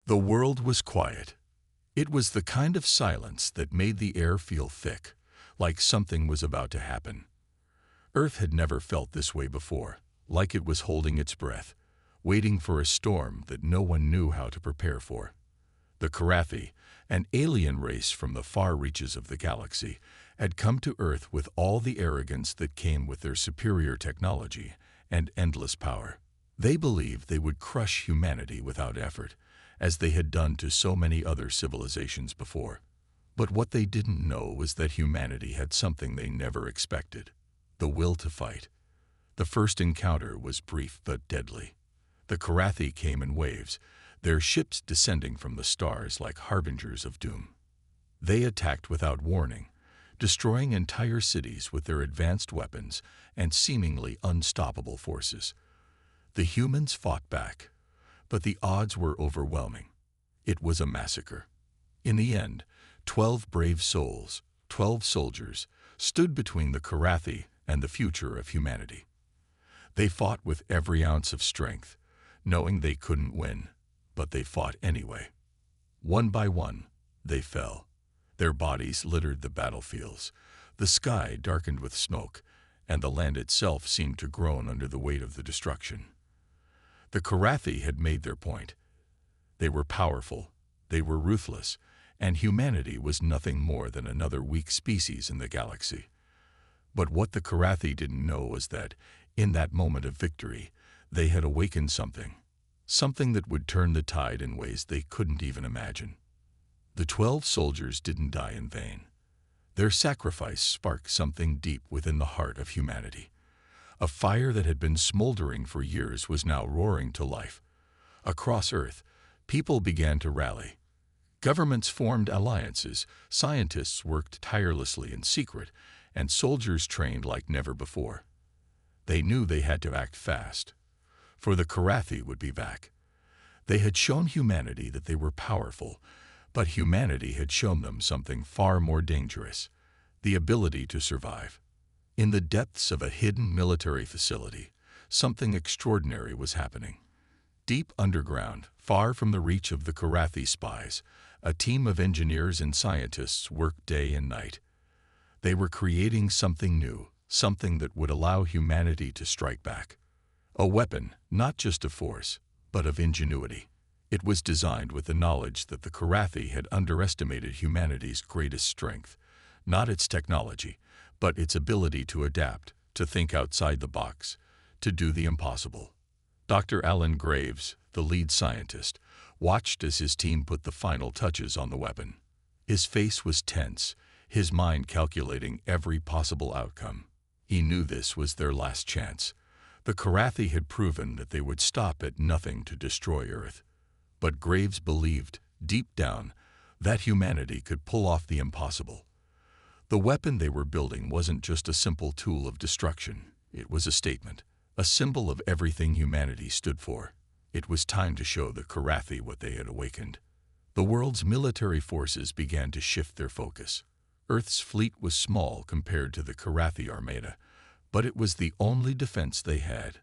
The world was quiet. It was the kind of silence that made the air feel thick, like something was about to happen. Earth had never felt this way before, like it was holding its breath, waiting for a storm that no one knew how to prepare for. The Karathi, an alien race from the far reaches of the galaxy, had come to Earth with all the arrogance that came with their superior technology and endless power. They believed they would crush humanity without effort, as they had done to so many other civilizations before. But what they didn't know was that humanity had something they never expected: the will to fight. The first encounter was brief but deadly. The Karathi came in waves, their ships descending from the stars like harbingers of doom. They attacked without warning, destroying entire cities with their advanced weapons and seemingly unstoppable forces. The humans fought back, but the odds were overwhelming. It was a massacre. In the end, 12 brave souls, 12 soldiers, stood between the Karathi and the future of humanity. They fought with every ounce of strength, knowing they couldn't win, but they fought anyway. One by one, they fell. Their bodies littered the battlefields. The sky darkened with smoke, and the land itself seemed to groan under the weight of the destruction. The Karathi had made their point. They were powerful, they were ruthless, and humanity was nothing more than another weak species in the galaxy. But what the Karathi didn't know was that, in that moment of victory, they had awakened something that would turn the tide in ways they couldn't even imagine. The 12 soldiers didn't die in vain. Their sacrifice sparked something deep within the heart of humanity. A fire that had been smoldering for years was now roaring to life. Across Earth, people began to rally. Governments formed alliances, scientists worked tirelessly in secret, and soldiers trained like never before. They knew they had to act fast, for the Karathi would be back. They had shown humanity that they were powerful, but humanity had shown them something far more dangerous: the ability to survive. In the depths of a hidden military facility, something extraordinary was happening. Deep underground, far from the reach of the Karathi spies, a team of engineers and scientists worked day and night. They were creating something new, something that would allow humanity to strike back. A weapon, not just of force, but of ingenuity. It was designed with the knowledge that the Karathi had underestimated humanity's greatest strength, not its technology, but its ability to adapt, to think outside the box, to do the impossible. Dr. Alan Graves, the lead scientist, watched as his team put the final touches on the weapon. His face was tense, his mind calculating every possible outcome. He knew this was their last chance. The Karathi had proven that they would stop at nothing to destroy Earth. But Graves believed, deep down, that humanity could pull off the impossible. The weapon they were building wasn't just a simple tool of destruction. It was a statement, a symbol of everything humanity stood for. It was time to show the Karathi what they had awakened. The world's military forces began to shift their focus. Earth's fleet was small compared to the Karathi Armada, but it was the only defense they had.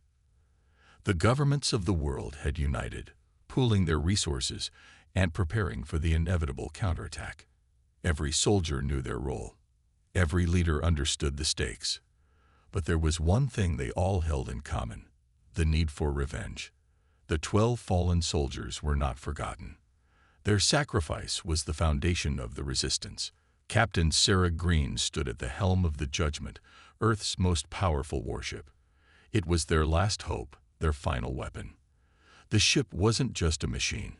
The governments of the world had united, pooling their resources and preparing for the inevitable counterattack. Every soldier knew their role. Every leader understood the stakes. But there was one thing they all held in common: the need for revenge. The 12 fallen soldiers were not forgotten. Their sacrifice was the foundation of the resistance. Captain Sarah Green stood at the helm of the Judgment, Earth's most powerful warship. It was their last hope, their final weapon. The ship wasn't just a machine.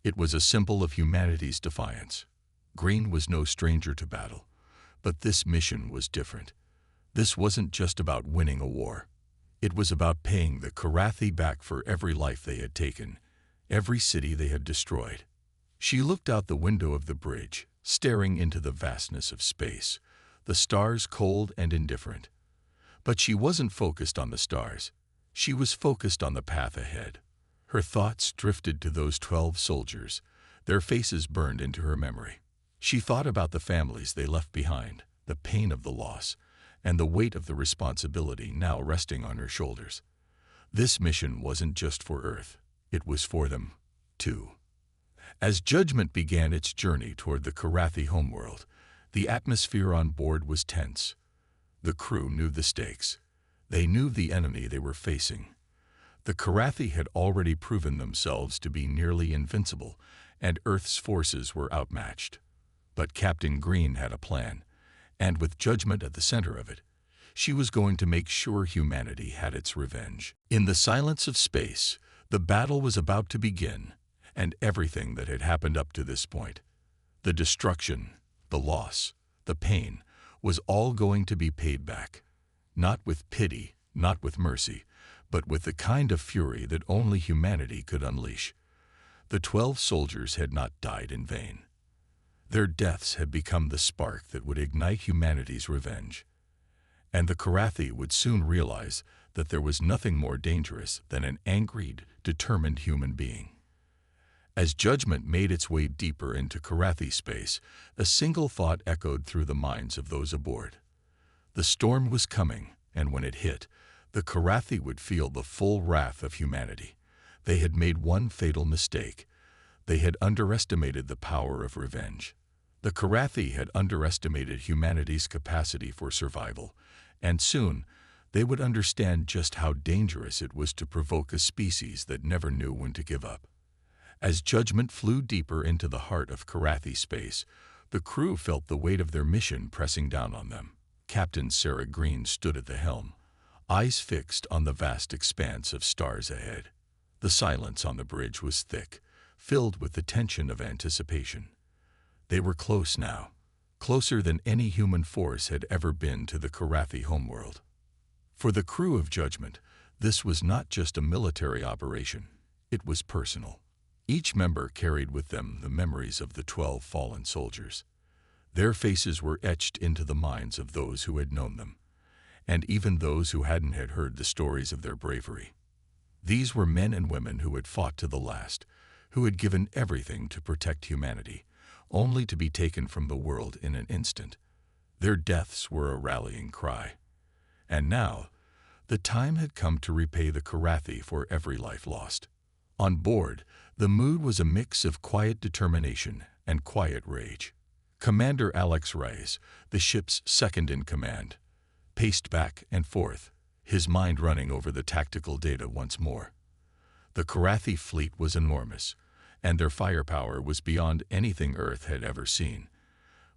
It was a symbol of humanity's defiance. Green was no stranger to battle, but this mission was different. This wasn't just about winning a war. It was about paying the Karathi back for every life they had taken, every city they had destroyed. She looked out the window of the bridge, staring into the vastness of space, the stars cold and indifferent. But she wasn't focused on the stars. She was focused on the path ahead. Her thoughts drifted to those 12 soldiers. Their faces burned into her memory. She thought about the families they left behind, the pain of the loss, and the weight of the responsibility now resting on her shoulders. This mission wasn't just for Earth. It was for them, too. As Judgment began its journey toward the Karathi homeworld, the atmosphere on board was tense. The crew knew the stakes. They knew the enemy they were facing. The Karathi had already proven themselves to be nearly invincible, and Earth's forces were outmatched. But Captain Green had a plan, and with Judgment at the center of it, she was going to make sure humanity had its revenge. In the silence of space, the battle was about to begin, and everything that had happened up to this point, the destruction, the loss, the pain, was all going to be paid back. Not with pity, not with mercy, but with the kind of fury that only humanity could unleash. The 12 soldiers had not died in vain. Their deaths had become the spark that would ignite humanity's revenge. And the Karathi would soon realize that there was nothing more dangerous than an angry, determined human being. As Judgment made its way deeper into Karathi space, a single thought echoed through the minds of those aboard. The storm was coming, and when it hit, the Karathi would feel the full wrath of humanity. They had made one fatal mistake. They had underestimated the power of revenge. The Karathi had underestimated humanity's capacity for survival, and soon they would understand just how dangerous it was to provoke a species that never knew when to give up. As Judgment flew deeper into the heart of Karathi space, the crew felt the weight of their mission pressing down on them. Captain Sarah Green stood at the helm, eyes fixed on the vast expanse of stars ahead. The silence on the bridge was thick, filled with the tension of anticipation. They were close now, closer than any human force had ever been to the Karathi homeworld. For the crew of Judgment, this was not just a military operation, it was personal. Each member carried with them the memories of the 12 fallen soldiers. Their faces were etched into the minds of those who had known them, and even those who hadn't had heard the stories of their bravery. These were men and women who had fought to the last, who had given everything to protect humanity, only to be taken from the world in an instant. Their deaths were a rallying cry. And now, the time had come to repay the Karathi for every life lost. On board, the mood was a mix of quiet determination and quiet rage. Commander Alex Reyes, the ship's second-in-command, paced back and forth, his mind running over the tactical data once more. The Karathi fleet was enormous, and their firepower was beyond anything Earth had ever seen.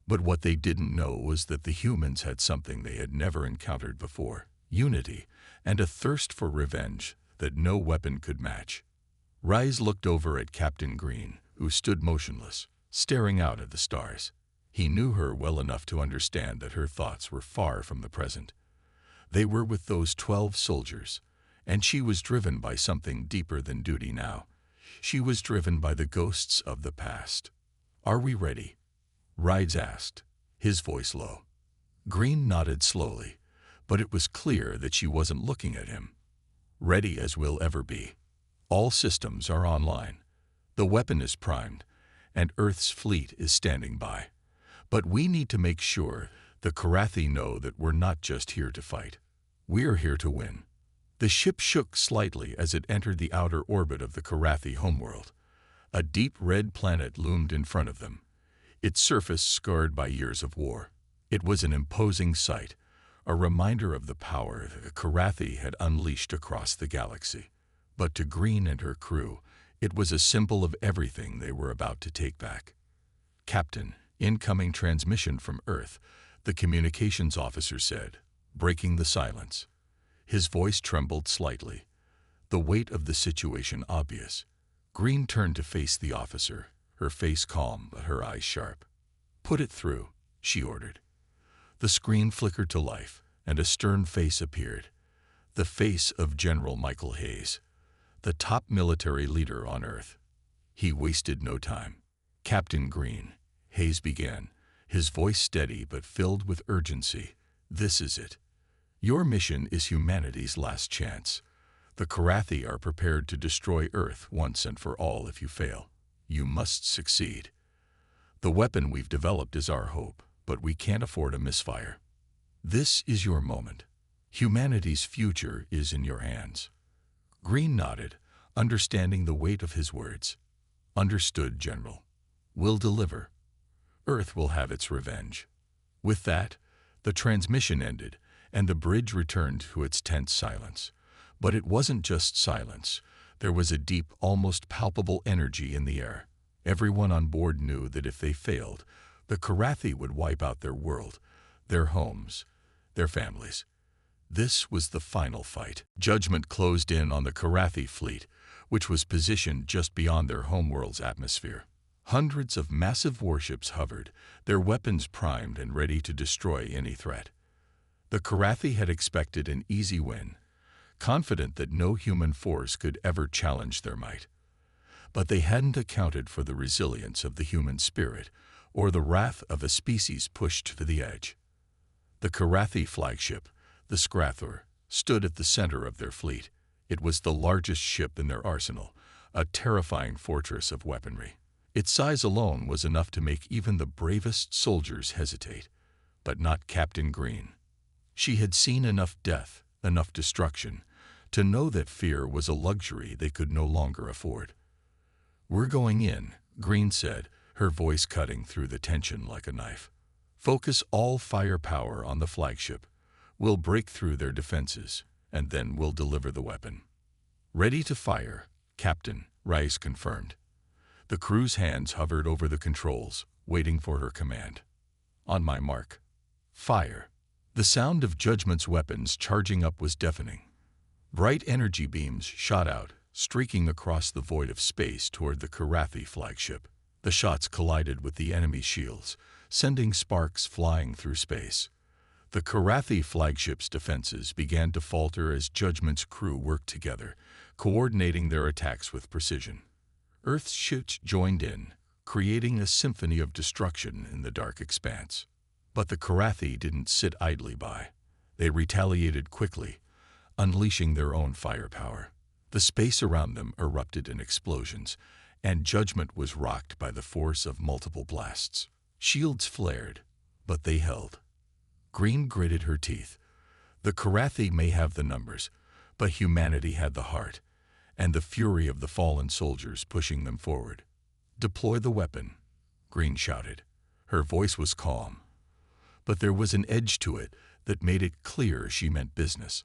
But what they didn't know was that the humans had something they had never encountered before: unity and a thirst for revenge that no weapon could match. Reyes looked over at Captain Green, who stood motionless, staring out at the stars. He knew her well enough to understand that her thoughts were far from the present. They were with those 12 soldiers, and she was driven by something deeper than duty now. She was driven by the ghosts of the past. "Are we ready?" Reyes asked, his voice low. Green nodded slowly, but it was clear that she wasn't looking at him. "Ready as we'll ever be. All systems are online. The weapon is primed, and Earth's fleet is standing by. But we need to make sure the Karathi know that we're not just here to fight. We're here to win." The ship shook slightly as it entered the outer orbit of the Karathi homeworld. A deep red planet loomed in front of them, its surface scarred by years of war. It was an imposing sight, a reminder of the power that the Karathi had unleashed across the galaxy. But to Green and her crew, it was a symbol of everything they were about to take back. "Captain, incoming transmission from Earth," the communications officer said, breaking the silence. His voice trembled slightly, the weight of the situation obvious. Green turned to face the officer, her face calm but her eyes sharp. "Put it through," she ordered. The screen flickered to life, and a stern face appeared. The face of General Michael Hayes, the top military leader on Earth. He wasted no time. "Captain Green," Hayes began, his voice steady but filled with urgency, "this is it. Your mission is humanity's last chance. The Karathi are prepared to destroy Earth once and for all if you fail. You must succeed. The weapon we've developed is our hope, but we can't afford a misfire. This is your moment. Humanity's future is in your hands." Green nodded, understanding the weight of his words. "Understood, General." We'll deliver. Earth will have its revenge." With that, the transmission ended, and the bridge returned to its tense silence. But it wasn't just silence. There was a deep, almost palpable energy in the air. Everyone on board knew that if they failed, the Karathi would wipe out their world, their homes, their families. This was the final fight. Judgment closed in on the Karathi fleet, which was positioned just beyond their homeworld's atmosphere. Hundreds of massive warships hovered, their weapons primed and ready to destroy any threat. The Karathi had expected an easy win, confident that no human force could ever challenge their might. But they hadn't accounted for the resilience of the human spirit or the wrath of a species pushed to the edge. The Karathi flagship, the Scrathur, stood at the center of their fleet. It was the largest ship in their arsenal, a terrifying fortress of weaponry. Its size alone was enough to make even the bravest soldiers hesitate, but not Captain Green. She had seen enough death, enough destruction, to know that fear was a luxury they could no longer afford. "We're going in," Green said, her voice cutting through the tension like a knife. "Focus all firepower on the flagship. We'll break through their defenses, and then we'll deliver the weapon." "Ready to fire, Captain," Rice confirmed. The crew's hands hovered over the controls, waiting for her command. "On my mark. Fire." The sound of Judgment's weapons charging up was deafening. Bright energy beams shot out, streaking across the void of space toward the Karathi flagship. The shots collided with the enemy's shields, sending sparks flying through space. The Karathi flagship's defenses began to falter as Judgment's crew worked together, coordinating their attacks with precision. Earth's ships joined in, creating a symphony of destruction in the dark expanse. But the Karathi didn't sit idly by. They retaliated quickly, unleashing their own firepower. The space around them erupted in explosions, and Judgment was rocked by the force of multiple blasts. Shields flared, but they held. Green gritted her teeth. The Karathi may have the numbers, but humanity had the heart, and the fury of the fallen soldiers pushing them forward. "Deploy the weapon," Green shouted. Her voice was calm, but there was an edge to it that made it clear she meant business.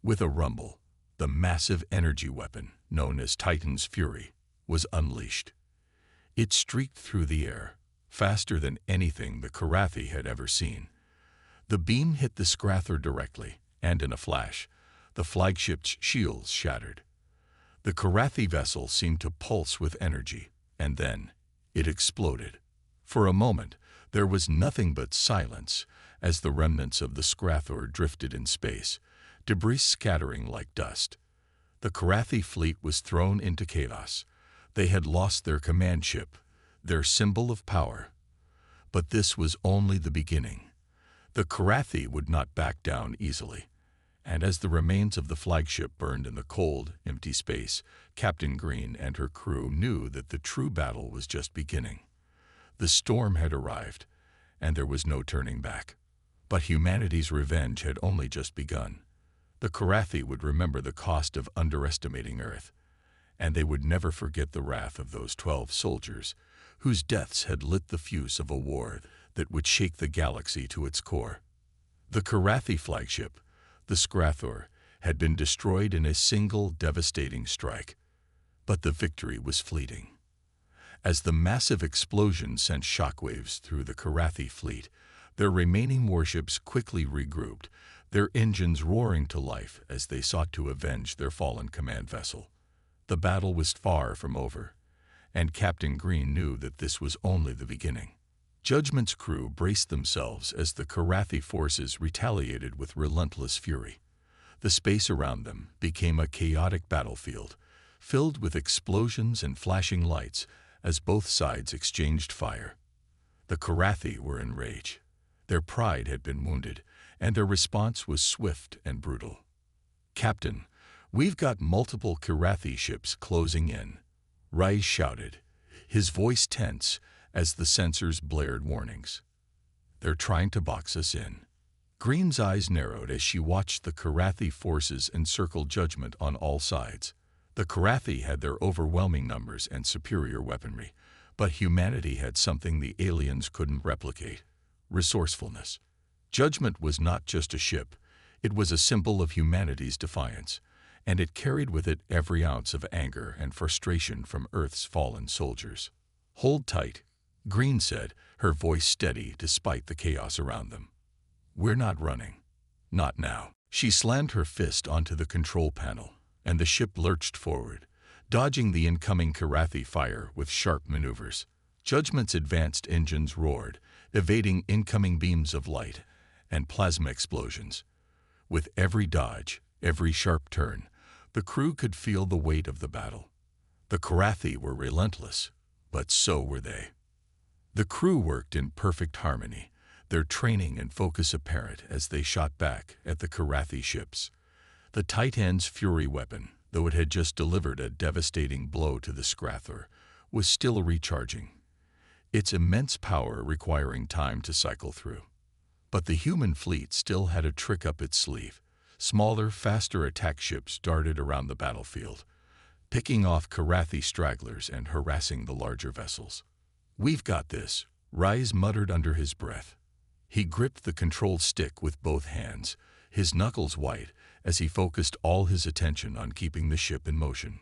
With a rumble, the massive energy weapon, known as Titan's Fury, was unleashed. It streaked through the air, faster than anything the Karathi had ever seen. The beam hit the Scrathur directly, and in a flash, the flagship's shields shattered. The Karathi vessel seemed to pulse with energy, and then it exploded. For a moment, there was nothing but silence as the remnants of the Scrathur drifted in space, debris scattering like dust. The Karathi fleet was thrown into chaos. They had lost their command ship, their symbol of power. But this was only the beginning. The Karathi would not back down easily. And as the remains of the flagship burned in the cold, empty space, Captain Green and her crew knew that the true battle was just beginning. The storm had arrived, and there was no turning back. But humanity's revenge had only just begun. The Karathi would remember the cost of underestimating Earth, and they would never forget the wrath of those 12 soldiers, whose deaths had lit the fuse of a war that would shake the galaxy to its core. The Karathi flagship, the Scrathur, had been destroyed in a single devastating strike, but the victory was fleeting. As the massive explosion sent shockwaves through the Karathi fleet, their remaining warships quickly regrouped, their engines roaring to life as they sought to avenge their fallen command vessel. The battle was far from over, and Captain Green knew that this was only the beginning. Judgment's crew braced themselves as the Karathi forces retaliated with relentless fury. The space around them became a chaotic battlefield, filled with explosions and flashing lights as both sides exchanged fire. The Karathi were in rage. Their pride had been wounded, and their response was swift and brutal. "Captain, we've got multiple Karathi ships closing in," Rice shouted, his voice tense as the sensors blared warnings. "They're trying to box us in." Green's eyes narrowed as she watched the Karathi forces encircle Judgment on all sides. The Karathi had their overwhelming numbers and superior weaponry, But humanity had something the aliens couldn't replicate: resourcefulness. Judgment was not just a ship, it was a symbol of humanity's defiance, and it carried with it every ounce of anger and frustration from Earth's fallen soldiers. "Hold tight," Green said, her voice steady despite the chaos around them. "We're not running. Not now." She slammed her fist onto the control panel, and the ship lurched forward, dodging the incoming Karathi fire with sharp maneuvers. Judgment's advanced engines roared, evading incoming beams of light and plasma explosions. With every dodge, every sharp turn, the crew could feel the weight of the battle. The Karathi were relentless, but so were they. The crew worked in perfect harmony, their training and focus apparent as they shot back at the Karathi ships. The Titan's Fury weapon, though it had just delivered a devastating blow to the Scrathor, was still recharging, its immense power requiring time to cycle through. But the human fleet still had a trick up its sleeve. Smaller, faster attack ships darted around the battlefield, picking off Karathi stragglers and harassing the larger vessels. "We've got this," Rais muttered under his breath. He gripped the control stick with both hands, his knuckles white as he focused all his attention on keeping the ship in motion.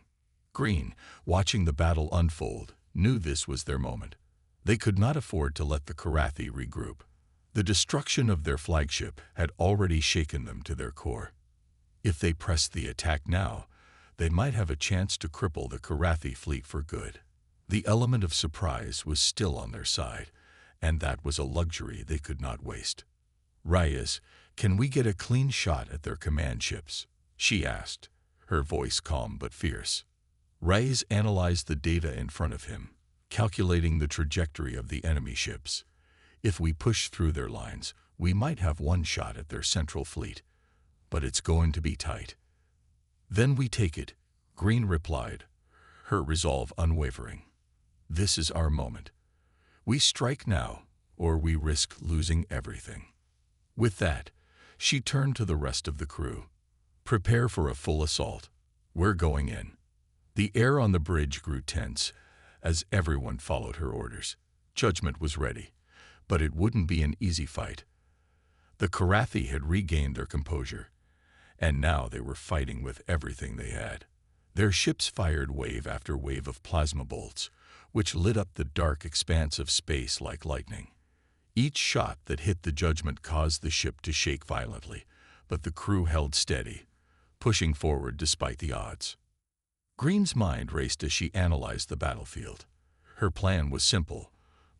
Green, watching the battle unfold, knew this was their moment. They could not afford to let the Karathi regroup. The destruction of their flagship had already shaken them to their core. If they pressed the attack now, they might have a chance to cripple the Karathi fleet for good. The element of surprise was still on their side, and that was a luxury they could not waste. "Rais, can we get a clean shot at their command ships?" she asked, her voice calm but fierce. Rais analyzed the data in front of him, calculating the trajectory of the enemy ships. "If we push through their lines, we might have one shot at their central fleet, but it's going to be tight." "Then we take it," Green replied, her resolve unwavering. "This is our moment. We strike now, or we risk losing everything." With that, she turned to the rest of the crew. "Prepare for a full assault. We're going in." The air on the bridge grew tense as everyone followed her orders. Judgment was ready, but it wouldn't be an easy fight. The Karathi had regained their composure, and now they were fighting with everything they had. Their ships fired wave after wave of plasma bolts, which lit up the dark expanse of space like lightning. Each shot that hit the Judgment caused the ship to shake violently, but the crew held steady, pushing forward despite the odds. Green's mind raced as she analyzed the battlefield. Her plan was simple: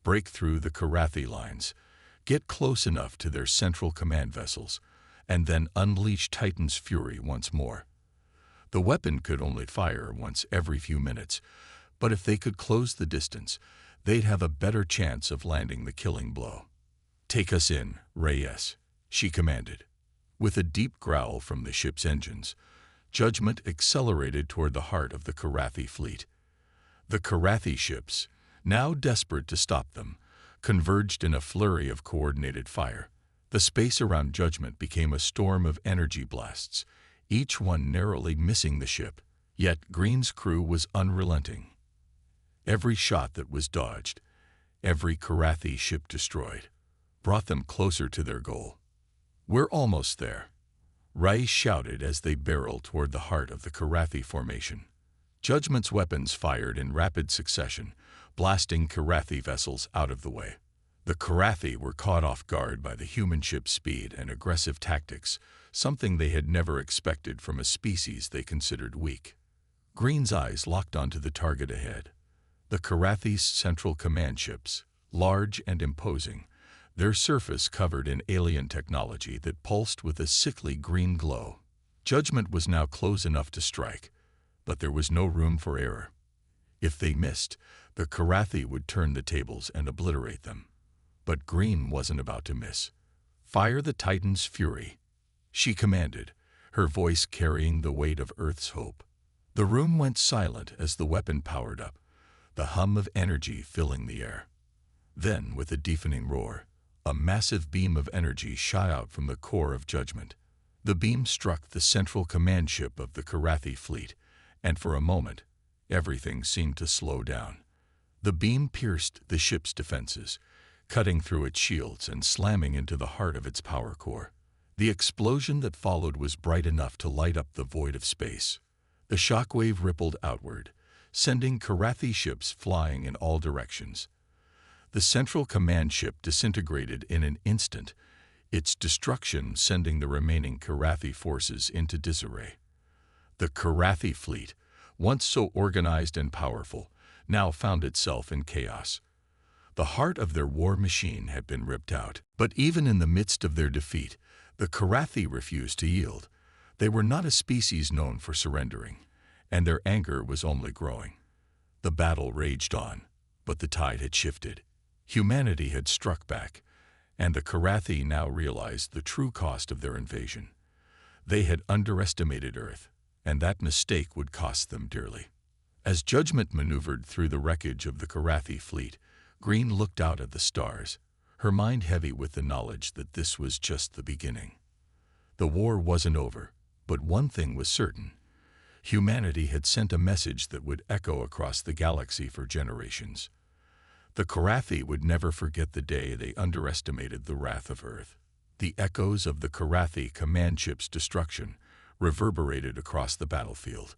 break through the Karathi lines, get close enough to their central command vessels, and then unleash Titan's Fury once more. The weapon could only fire once every few minutes, but if they could close the distance, they'd have a better chance of landing the killing blow. "Take us in, Rais," she commanded. With a deep growl from the ship's engines, Judgment accelerated toward the heart of the Karathi fleet. The Karathi ships, now desperate to stop them, converged in a flurry of coordinated fire. The space around Judgment became a storm of energy blasts, each one narrowly missing the ship. Yet Green's crew was unrelenting. Every shot that was dodged, every Karathi ship destroyed, brought them closer to their goal. "We're almost there," Rais shouted as they barreled toward the heart of the Karathi formation. Judgment's weapons fired in rapid succession, blasting Karathi vessels out of the way. The Karathi were caught off guard by the human ship's speed and aggressive tactics, something they had never expected from a species they considered weak. Green's eyes locked onto the target ahead. The Karathi's central command ships, large and imposing, their surface covered in alien technology that pulsed with a sickly green glow. Judgment was now close enough to strike, but there was no room for error. If they missed, the Karathi would turn the tables and obliterate them. But Green wasn't about to miss. "Fire the Titan's Fury," she commanded, her voice carrying the weight of Earth's hope. The room went silent as the weapon powered up, the hum of energy filling the air. Then, with a deafening roar, a massive beam of energy shot out from the core of Judgment. The beam struck the central command ship of the Karathi fleet, and for a moment, everything seemed to slow down. The beam pierced the ship's defenses, cutting through its shields and slamming into the heart of its power core. The explosion that followed was bright enough to light up the void of space. The shockwave rippled outward, sending Karathi ships flying in all directions. The central command ship disintegrated in an instant, its destruction sending the remaining Karathi forces into disarray. The Karathi fleet, once so organized and powerful, now found itself in chaos. The heart of their war machine had been ripped out. But even in the midst of their defeat, the Karathi refused to yield. They were not a species known for surrendering, and their anger was only growing. The battle raged on, but the tide had shifted. Humanity had struck back, and the Karathi now realized the true cost of their invasion. They had underestimated Earth, and that mistake would cost them dearly. As Judgment maneuvered through the wreckage of the Karathi fleet, Green looked out at the stars, her mind heavy with the knowledge that this was just the beginning. The war wasn't over, but one thing was certain. Humanity had sent a message that would echo across the galaxy for generations. The Karathi would never forget the day they underestimated the wrath of Earth. The echoes of the Karathi command ship's destruction reverberated across the battlefield,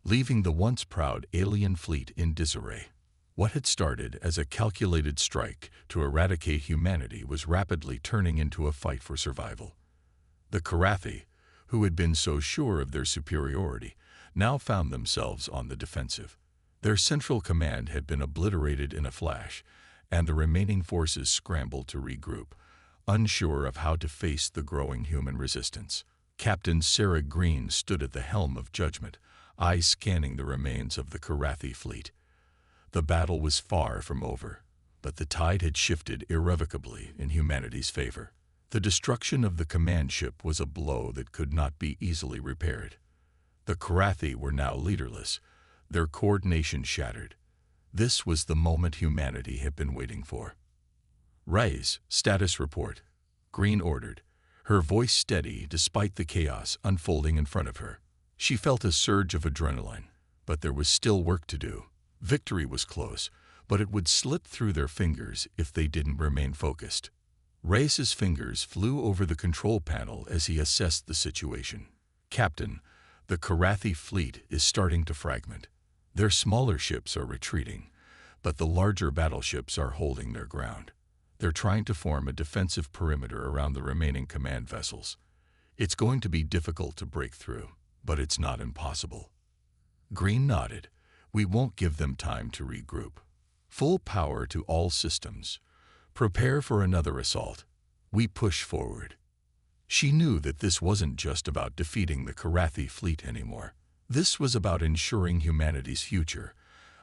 leaving the once proud alien fleet in disarray. What had started as a calculated strike to eradicate humanity was rapidly turning into a fight for survival. The Karathi, who had been so sure of their superiority, now found themselves on the defensive. Their central command had been obliterated in a flash, and the remaining forces scrambled to regroup, unsure of how to face the growing human resistance. Captain Sarah Green stood at the helm of Judgment, eyes scanning the remains of the Karathi fleet. The battle was far from over, but the tide had shifted irrevocably in humanity's favor. The destruction of the command ship was a blow that could not be easily repaired. The Karathi were now leaderless, their coordination shattered. This was the moment humanity had been waiting for. "Raise, status report," Green ordered, her voice steady despite the chaos unfolding in front of her. She felt a surge of adrenaline, but there was still work to do. Victory was close, but it would slip through their fingers if they didn't remain focused. Reyes's fingers flew over the control panel as he assessed the situation. "Captain, the Karathi fleet is starting to fragment. Their smaller ships are retreating, but the larger battleships are holding their ground. They're trying to form a defensive perimeter around the remaining command vessels. It's going to be difficult to break through, but it's not impossible." Green nodded. "We won't give them time to regroup. Full power to all systems. Prepare for another assault. We push forward." She knew that this wasn't just about defeating the Karathi fleet anymore. This was about ensuring humanity's future,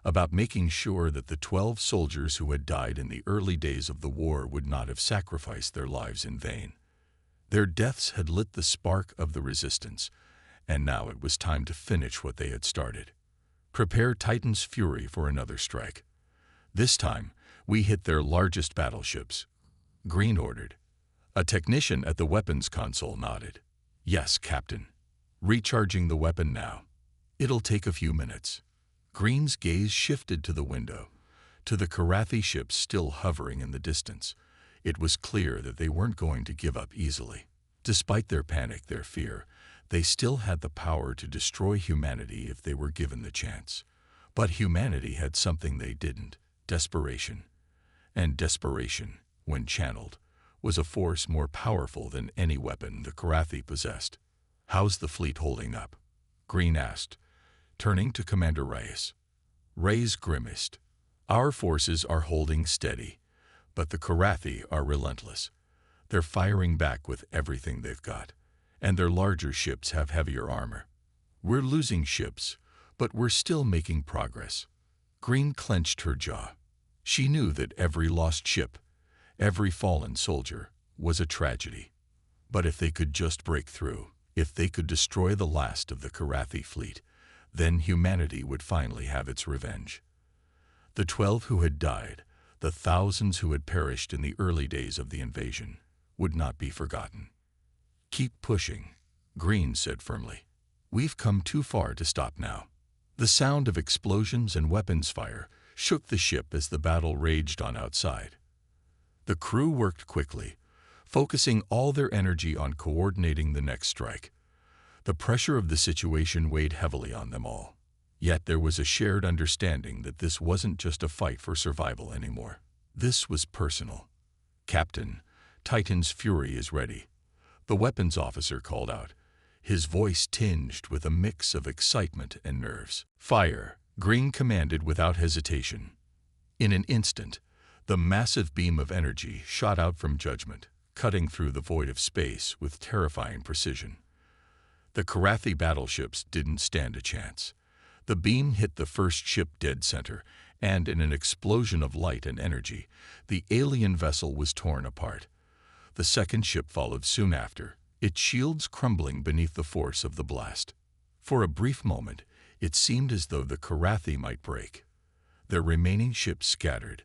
about making sure that the 12 soldiers who had died in the early days of the war would not have sacrificed their lives in vain. Their deaths had lit the spark of the resistance, and now it was time to finish what they had started. "Prepare Titan's Fury for another strike. This time, we hit their largest battleships," Green ordered. A technician at the weapons console nodded. "Yes, Captain. Recharging the weapon now. It'll take a few minutes." Green's gaze shifted to the window, to the Karathi ships still hovering in the distance. It was clear that they weren't going to give up easily. Despite their panic, their fear, they still had the power to destroy humanity if they were given the chance. But humanity had something they didn't: desperation. And desperation, when channeled, was a force more powerful than any weapon the Karathi possessed. "How's the fleet holding up?" Green asked, turning to Commander Reyes. Reyes grimaced. "Our forces are holding steady, but the Karathi are relentless. They're firing back with everything they've got, and their larger ships have heavier armor. We're losing ships, but we're still making progress." Green clenched her jaw. She knew that every lost ship, every fallen soldier, was a tragedy. But if they could just break through, if they could destroy the last of the Karathi fleet, then humanity would finally have its revenge. The 12 who had died, the thousands who had perished in the early days of the invasion, would not be forgotten. "Keep pushing," Green said firmly. "We've come too far to stop now." The sound of explosions and weapons fire shook the ship as the battle raged on outside. The crew worked quickly, focusing all their energy on coordinating the next strike. The pressure of the situation weighed heavily on them all. Yet there was a shared understanding that this wasn't just a fight for survival anymore. This was personal. "Captain, Titan's fury is ready," the weapons officer called out, his voice tinged with a mix of excitement and nerves. "Fire," Green commanded without hesitation. In an instant, the massive beam of energy shot out from Judgment, cutting through the void of space with terrifying precision. The Karathi battleships didn't stand a chance. The beam hit the first ship dead center, and in an explosion of light and energy, the alien vessel was torn apart. The second ship followed soon after, its shields crumbling beneath the force of the blast. For a brief moment, it seemed as though the Karathi might break. Their remaining ships scattered,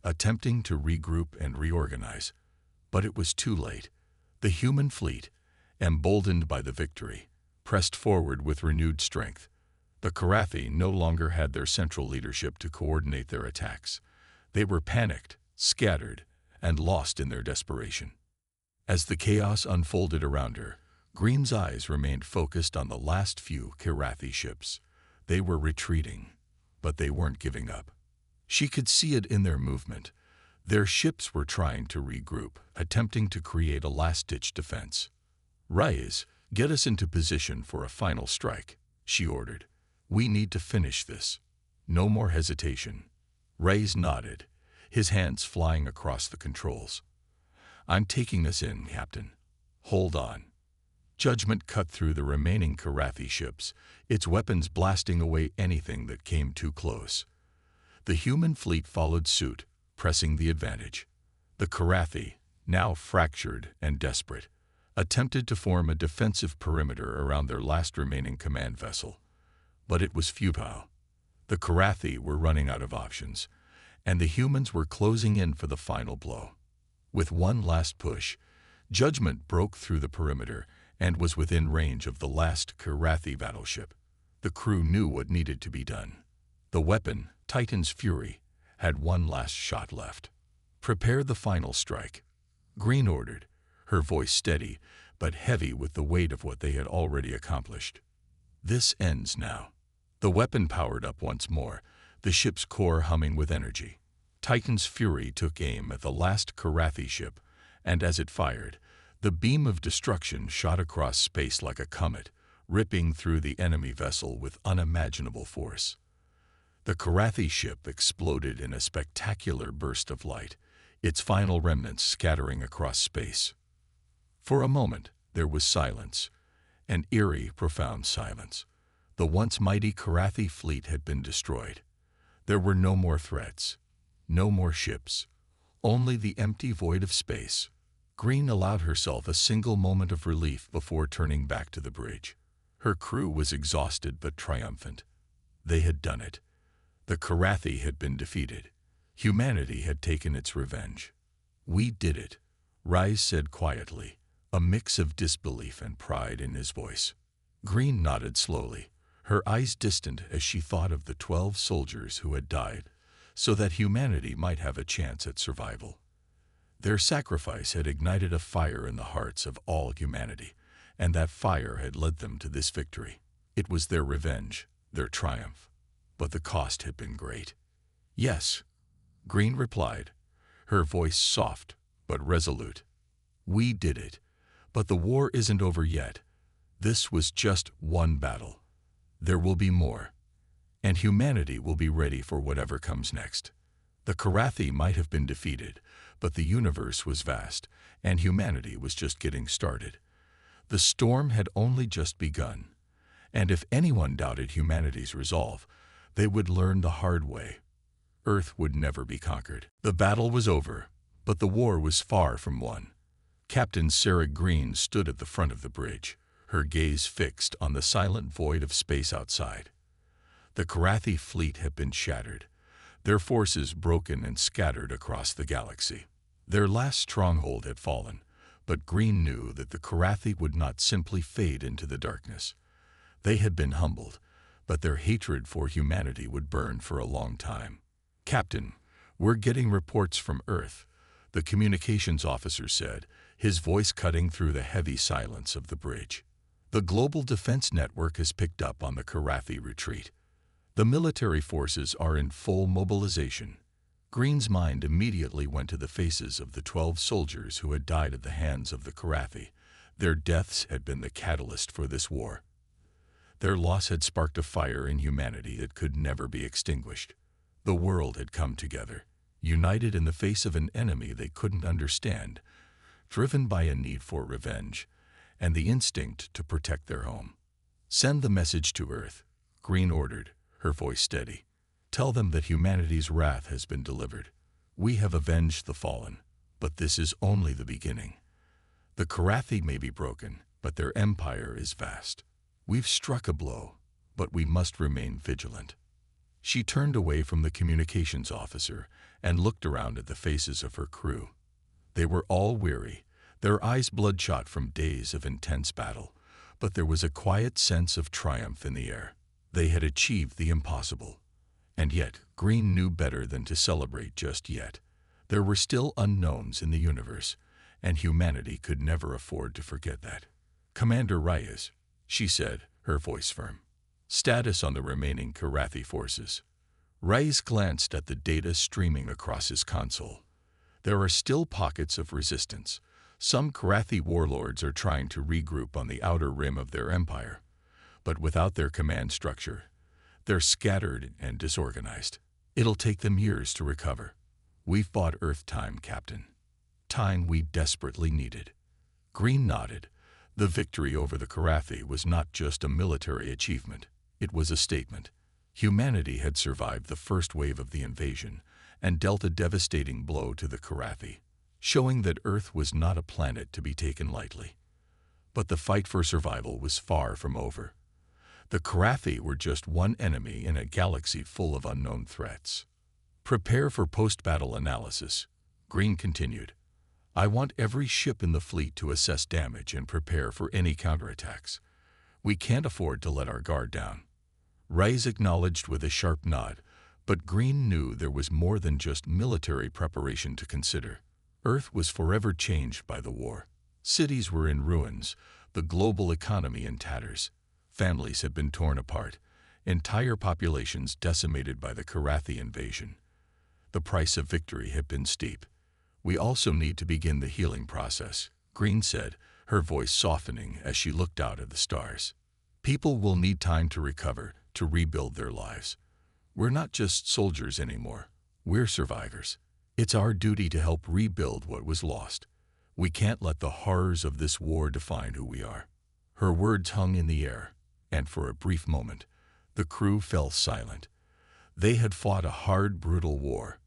attempting to regroup and reorganize. But it was too late. The human fleet, emboldened by the victory, pressed forward with renewed strength. The Karathi no longer had their central leadership to coordinate their attacks. They were panicked, scattered, and lost in their desperation. As the chaos unfolded around her, Green's eyes remained focused on the last few Karathi ships. They were retreating, but they weren't giving up. She could see it in their movement. Their ships were trying to regroup, attempting to create a last-ditch defense. "Rise, get us into position for a final strike," she ordered. "We need to finish this. No more hesitation." Rise nodded, his hands flying across the controls. "I'm taking us in, Captain. Hold on." Judgment cut through the remaining Karathi ships, its weapons blasting away anything that came too close. The human fleet followed suit, pressing the advantage. The Karathi, now fractured and desperate, attempted to form a defensive perimeter around their last remaining command vessel. But it was futile. The Karathi were running out of options, and the humans were closing in for the final blow. With one last push, Judgment broke through the perimeter and was within range of the last Karathi battleship. The crew knew what needed to be done. The weapon, Titan's Fury, had one last shot left. "Prepare the final strike," Green ordered, her voice steady but heavy with the weight of what they had already accomplished. "This ends now." The weapon powered up once more, the ship's core humming with energy. Titan's Fury took aim at the last Karathi ship, and as it fired, the beam of destruction shot across space like a comet, ripping through the enemy vessel with unimaginable force. The Karathi ship exploded in a spectacular burst of light, its final remnants scattering across space. For a moment, there was silence, an eerie, profound silence. The once mighty Karathi fleet had been destroyed. There were no more threats, no more ships, only the empty void of space. Green allowed herself a single moment of relief before turning back to the bridge. Her crew was exhausted but triumphant. They had done it. The Karathi had been defeated. Humanity had taken its revenge. "We did it," Rise said quietly, a mix of disbelief and pride in his voice. Green nodded slowly, her eyes distant as she thought of the 12 soldiers who had died, so that humanity might have a chance at survival. Their sacrifice had ignited a fire in the hearts of all humanity, and that fire had led them to this victory. It was their revenge, their triumph. But the cost had been great. "Yes," Green replied, her voice soft but resolute. "We did it, but the war isn't over yet. This was just one battle. There will be more, and humanity will be ready for whatever comes next." The Karathi might have been defeated, but the universe was vast, and humanity was just getting started. The storm had only just begun, and if anyone doubted humanity's resolve, they would learn the hard way. Earth would never be conquered. The battle was over, but the war was far from won. Captain Sarah Green stood at the front of the bridge, her gaze fixed on the silent void of space outside. The Karathi fleet had been shattered, their forces broken and scattered across the galaxy. Their last stronghold had fallen, but Green knew that the Karathi would not simply fade into the darkness. They had been humbled, but their hatred for humanity would burn for a long time. "Captain, we're getting reports from Earth," the communications officer said, his voice cutting through the heavy silence of the bridge. "The global defense network has picked up on the Karathi retreat. The military forces are in full mobilization." Green's mind immediately went to the faces of the 12 soldiers who had died at the hands of the Karathi. Their deaths had been the catalyst for this war. Their loss had sparked a fire in humanity that could never be extinguished. The world had come together, united in the face of an enemy they couldn't understand, driven by a need for revenge and the instinct to protect their home. "Send the message to Earth," Green ordered, her voice steady. "Tell them that humanity's wrath has been delivered. We have avenged the fallen, but this is only the beginning. The Karathi may be broken, but their empire is vast. We've struck a blow, but we must remain vigilant." She turned away from the communications officer and looked around at the faces of her crew. They were all weary, their eyes bloodshot from days of intense battle, but there was a quiet sense of triumph in the air. They had achieved the impossible. And yet, Green knew better than to celebrate just yet. There were still unknowns in the universe, and humanity could never afford to forget that. "Commander Reyes," she said, her voice firm. "Status on the remaining Karathi forces." Reyes glanced at the data streaming across his console. "There are still pockets of resistance. Some Karathi warlords are trying to regroup on the outer rim of their empire, but without their command structure, they're scattered and disorganized. It'll take them years to recover. We've bought Earth time, Captain. Time we desperately needed." Green nodded. The victory over the Karathi was not just a military achievement, it was a statement. Humanity had survived the first wave of the invasion and dealt a devastating blow to the Karathi, showing that Earth was not a planet to be taken lightly. But the fight for survival was far from over. The Karathi were just one enemy in a galaxy full of unknown threats. "Prepare for post-battle analysis," Green continued. "I want every ship in the fleet to assess damage and prepare for any counterattacks. We can't afford to let our guard down." Reyes acknowledged with a sharp nod, but Green knew there was more than just military preparation to consider. Earth was forever changed by the war. Cities were in ruins, the global economy in tatters. Families had been torn apart, entire populations decimated by the Karathi invasion. The price of victory had been steep. "We also need to begin the healing process," Green said, her voice softening as she looked out at the stars. "People will need time to recover, to rebuild their lives. We're not just soldiers anymore, we're survivors. It's our duty to help rebuild what was lost. We can't let the horrors of this war define who we are." Her words hung in the air, and for a brief moment, the crew fell silent. They had fought a hard, brutal war.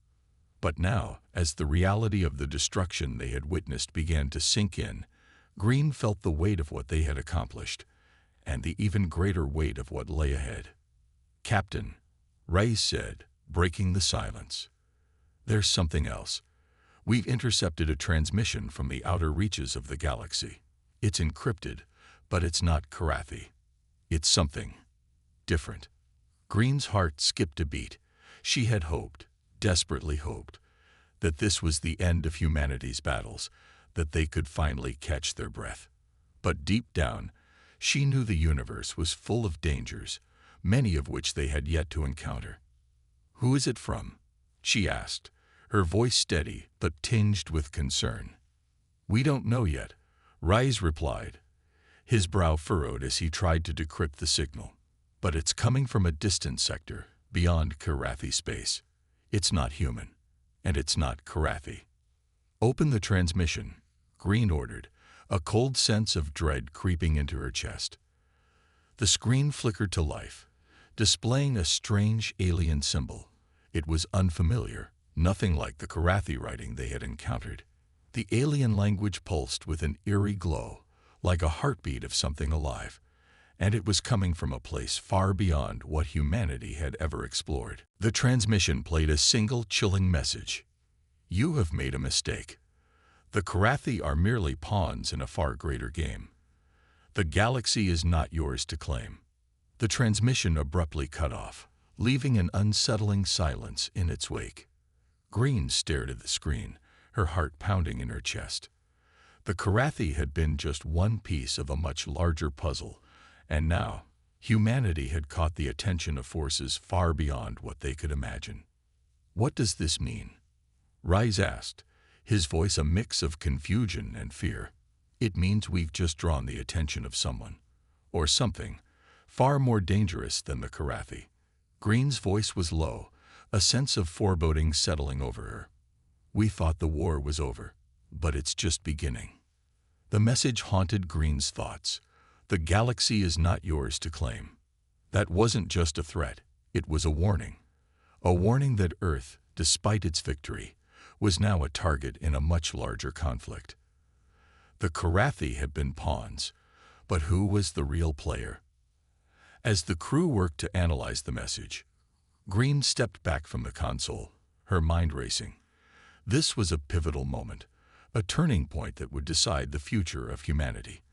But now, as the reality of the destruction they had witnessed began to sink in, Green felt the weight of what they had accomplished, and the even greater weight of what lay ahead. "Captain," Reyes said, breaking the silence, "there's something else. We've intercepted a transmission from the outer reaches of the galaxy. It's encrypted, but it's not Karathi. It's something different." Green's heart skipped a beat. She had hoped, desperately hoped, that this was the end of humanity's battles, that they could finally catch their breath. But deep down, she knew the universe was full of dangers, many of which they had yet to encounter. "Who is it from?" she asked, her voice steady but tinged with concern. "We don't know yet," Reyes replied, his brow furrowed as he tried to decrypt the signal. "But it's coming from a distant sector, beyond Karathi space. It's not human, and it's not Karathi." "Open the transmission," Green ordered, a cold sense of dread creeping into her chest. The screen flickered to life, displaying a strange alien symbol. It was unfamiliar, nothing like the Karathi writing they had encountered. The alien language pulsed with an eerie glow, like a heartbeat of something alive, and it was coming from a place far beyond what humanity had ever explored. The transmission played a single chilling message. "You have made a mistake. The Karathi are merely pawns in a far greater game. The galaxy is not yours to claim." The transmission abruptly cut off, leaving an unsettling silence in its wake. Green stared at the screen, her heart pounding in her chest. The Karathi had been just one piece of a much larger puzzle, and now humanity had caught the attention of forces far beyond what they could imagine. "What does this mean?" Rise asked, his voice a mix of confusion and fear. "It means we've just drawn the attention of someone, or something, far more dangerous than the Karathi." Green's voice was low, a sense of foreboding settling over her. "We thought the war was over, but it's just beginning." The message haunted Green's thoughts. "The galaxy is not yours to claim." That wasn't just a threat, it was a warning. A warning that Earth, despite its victory, was now a target in a much larger conflict. The Karathi had been pawns, but who was the real player? As the crew worked to analyze the message, Green stepped back from the console, her mind racing. This was a pivotal moment, a turning point that would decide the future of humanity.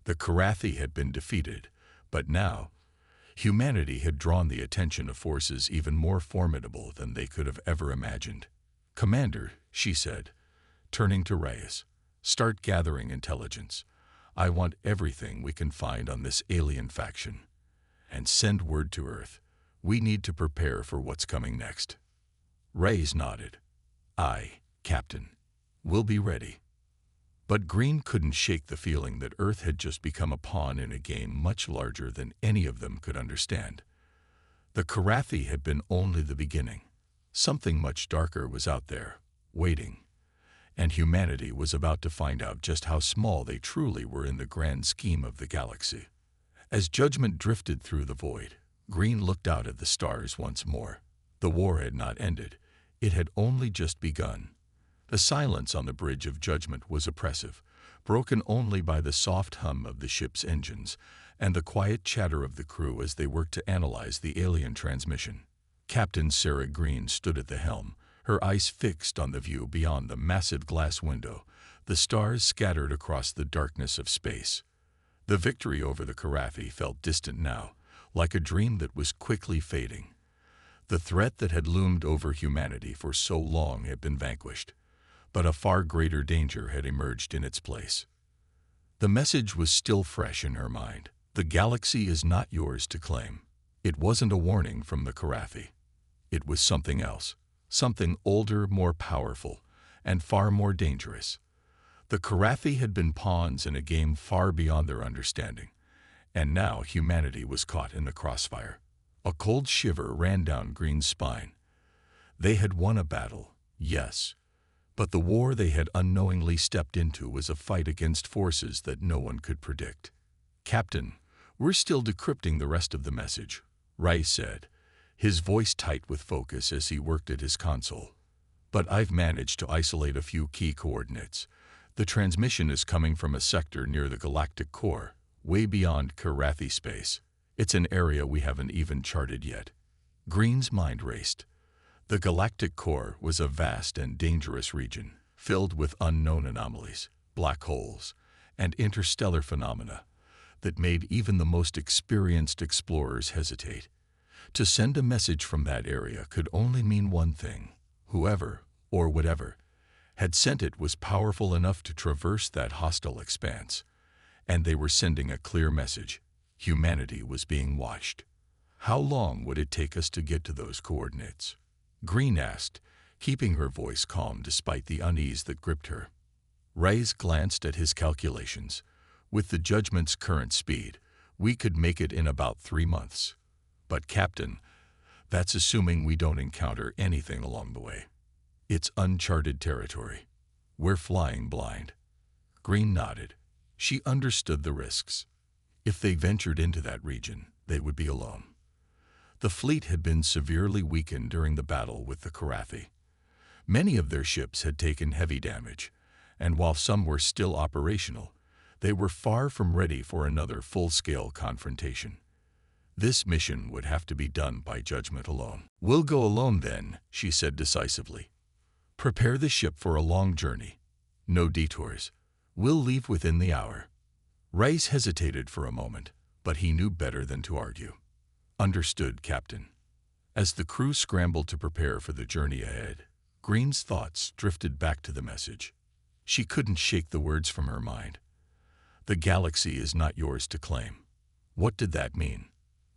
The Karathi had been defeated, but now, humanity had drawn the attention of forces even more formidable than they could have ever imagined. "Commander," she said, turning to Reyes, "start gathering intelligence. I want everything we can find on this alien faction. And send word to Earth. We need to prepare for what's coming next." Reyes nodded. "Aye, Captain. We'll be ready." But Green couldn't shake the feeling that Earth had just become a pawn in a game much larger than any of them could understand. The Karathi had been only the beginning. Something much darker was out there, waiting. And humanity was about to find out just how small they truly were in the grand scheme of the galaxy. As judgment drifted through the void, Green looked out at the stars once more. The war had not ended. It had only just begun. The silence on the bridge of judgment was oppressive, broken only by the soft hum of the ship's engines and the quiet chatter of the crew as they worked to analyze the alien transmission. Captain Sarah Green stood at the helm, her eyes fixed on the view beyond the massive glass window, the stars scattered across the darkness of space. The victory over the Karathi felt distant now, like a dream that was quickly fading. The threat that had loomed over humanity for so long had been vanquished, but a far greater danger had emerged in its place. The message was still fresh in her mind. "The galaxy is not yours to claim." It wasn't a warning from the Karathi. It was something else, something older, more powerful, and far more dangerous. The Karathi had been pawns in a game far beyond their understanding, and now humanity was caught in the crossfire. A cold shiver ran down Green's spine. They had won a battle, yes, but the war they had unknowingly stepped into was a fight against forces that no one could predict. "Captain, we're still decrypting the rest of the message," Rice said, his voice tight with focus as he worked at his console. "But I've managed to isolate a few key coordinates. The transmission is coming from a sector near the galactic core, way beyond Karathi space. It's an area we haven't even charted yet." Green's mind raced. The galactic core was a vast and dangerous region, filled with unknown anomalies, black holes, and interstellar phenomena that made even the most experienced explorers hesitate. To send a message from that area could only mean one thing: whoever, or whatever, had sent it was powerful enough to traverse that hostile expanse, and they were sending a clear message: humanity was being watched. "How long would it take us to get to those coordinates?" Green asked, keeping her voice calm despite the unease that gripped her. Reyes glanced at his calculations. "With the judgment's current speed, we could make it in about 3 months. But Captain, that's assuming we don't encounter anything along the way. It's uncharted territory. We're flying blind." Green nodded. She understood the risks. If they ventured into that region, they would be alone. The fleet had been severely weakened during the battle with the Karathi. Many of their ships had taken heavy damage, and while some were still operational, they were far from ready for another full-scale confrontation. This mission would have to be done by judgment alone. "We'll go alone then," she said decisively. "Prepare the ship for a long journey. No detours. We'll leave within the hour." Rice hesitated for a moment, but he knew better than to argue. "Understood, Captain." As the crew scrambled to prepare for the journey ahead, Green's thoughts drifted back to the message. She couldn't shake the words from her mind. The galaxy is not yours to claim. What did that mean?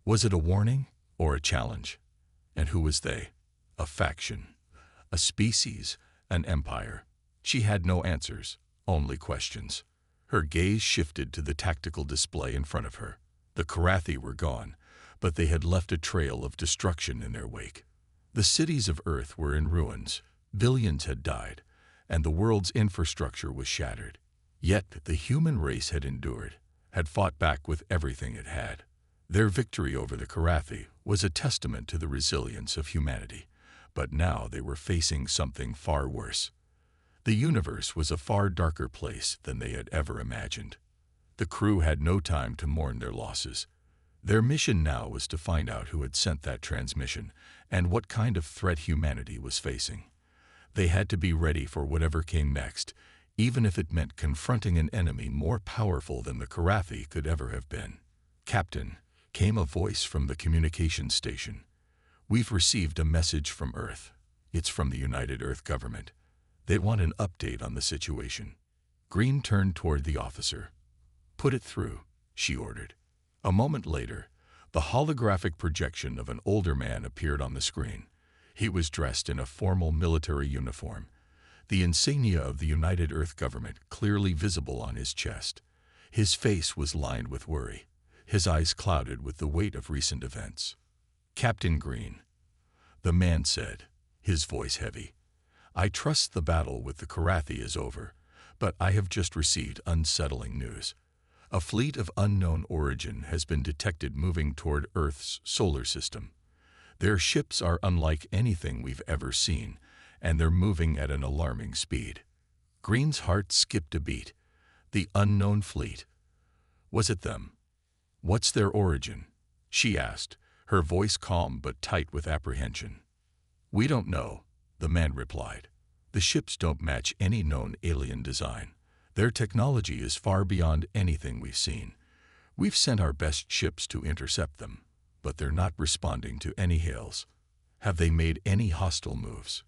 Was it a warning or a challenge? And who was they? A faction, a species, an empire. She had no answers, only questions. Her gaze shifted to the tactical display in front of her. The Karathi were gone, but they had left a trail of destruction in their wake. The cities of Earth were in ruins, billions had died, and the world's infrastructure was shattered. Yet the human race had endured, had fought back with everything it had. Their victory over the Karathi was a testament to the resilience of humanity, but now they were facing something far worse. The universe was a far darker place than they had ever imagined. The crew had no time to mourn their losses. Their mission now was to find out who had sent that transmission and what kind of threat humanity was facing. They had to be ready for whatever came next, even if it meant confronting an enemy more powerful than the Karathi could ever have been. "Captain," came a voice from the communications station. "We've received a message from Earth. It's from the United Earth government. They want an update on the situation." Green turned toward the officer. "Put it through," she ordered. A moment later, the holographic projection of an older man appeared on the screen. He was dressed in a formal military uniform, the insignia of the United Earth government clearly visible on his chest. His face was lined with worry, his eyes clouded with the weight of recent events. "Captain Green," the man said, his voice heavy, "I trust the battle with the Karathi is over, but I have just received unsettling news. A fleet of unknown origin has been detected moving toward Earth's solar system. Their ships are unlike anything we've ever seen, and they're moving at an alarming speed." Green's heart skipped a beat. The unknown fleet. Was it them? "What's their origin?" she asked, her voice calm but tight with apprehension. "We don't know," the man replied. "The ships don't match any known alien design. Their technology is far beyond anything we've seen. We've sent our best ships to intercept them, but they're not responding to any hails." "Have they made any hostile moves?"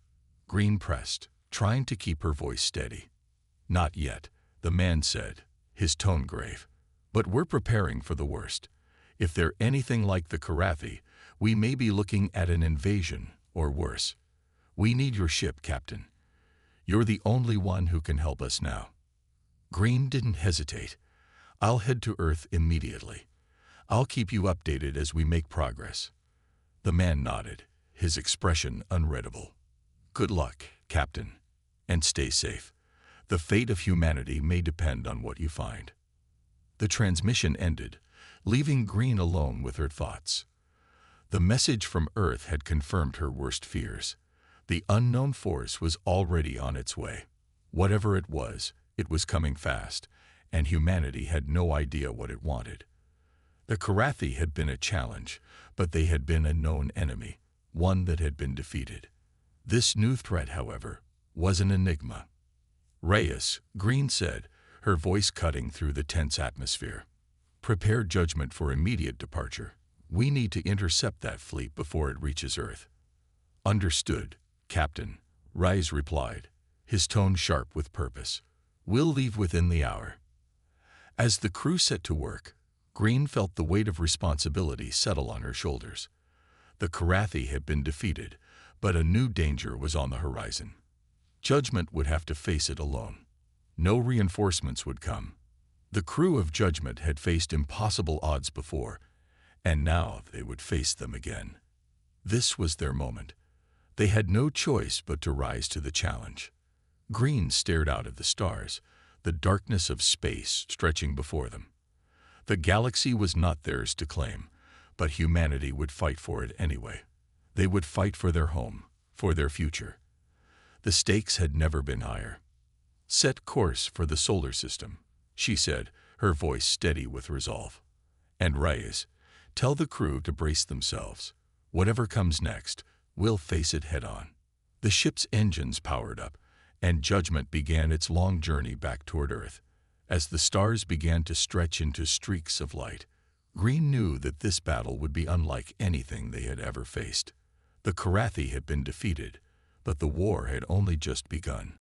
Green pressed, trying to keep her voice steady. "Not yet," the man said, his tone grave. "But we're preparing for the worst. If they're anything like the Karathi, we may be looking at an invasion, or worse. We need your ship, Captain. You're the only one who can help us now." Green didn't hesitate. "I'll head to Earth immediately. I'll keep you updated as we make progress." The man nodded, his expression unreadable. "Good luck, Captain, and stay safe. The fate of humanity may depend on what you find." The transmission ended, leaving Green alone with her thoughts. The message from Earth had confirmed her worst fears. The unknown force was already on its way. Whatever it was coming fast, and humanity had no idea what it wanted. The Karathi had been a challenge, but they had been a known enemy, one that had been defeated. This new threat, however, was an enigma. "Reyes," Green said, her voice cutting through the tense atmosphere. "Prepare judgment for immediate departure. We need to intercept that fleet before it reaches Earth." "Understood, Captain," Reyes replied, his tone sharp with purpose. "We'll leave within the hour." As the crew set to work, Green felt the weight of responsibility settle on her shoulders. The Karathi had been defeated, but a new danger was on the horizon. Judgment would have to face it alone. No reinforcements would come. The crew of Judgment had faced impossible odds before, and now they would face them again. This was their moment. They had no choice but to rise to the challenge. Green stared out at the stars, the darkness of space stretching before them. The galaxy was not theirs to claim, but humanity would fight for it anyway. They would fight for their home, for their future. The stakes had never been higher. "Set course for the solar system," she said, her voice steady with resolve. "And Reyes, tell the crew to brace themselves. Whatever comes next, we'll face it head-on." The ship's engines powered up, and Judgment began its long journey back toward Earth. As the stars began to stretch into streaks of light, Green knew that this battle would be unlike anything they had ever faced. The Karathi had been defeated, but the war had only just begun.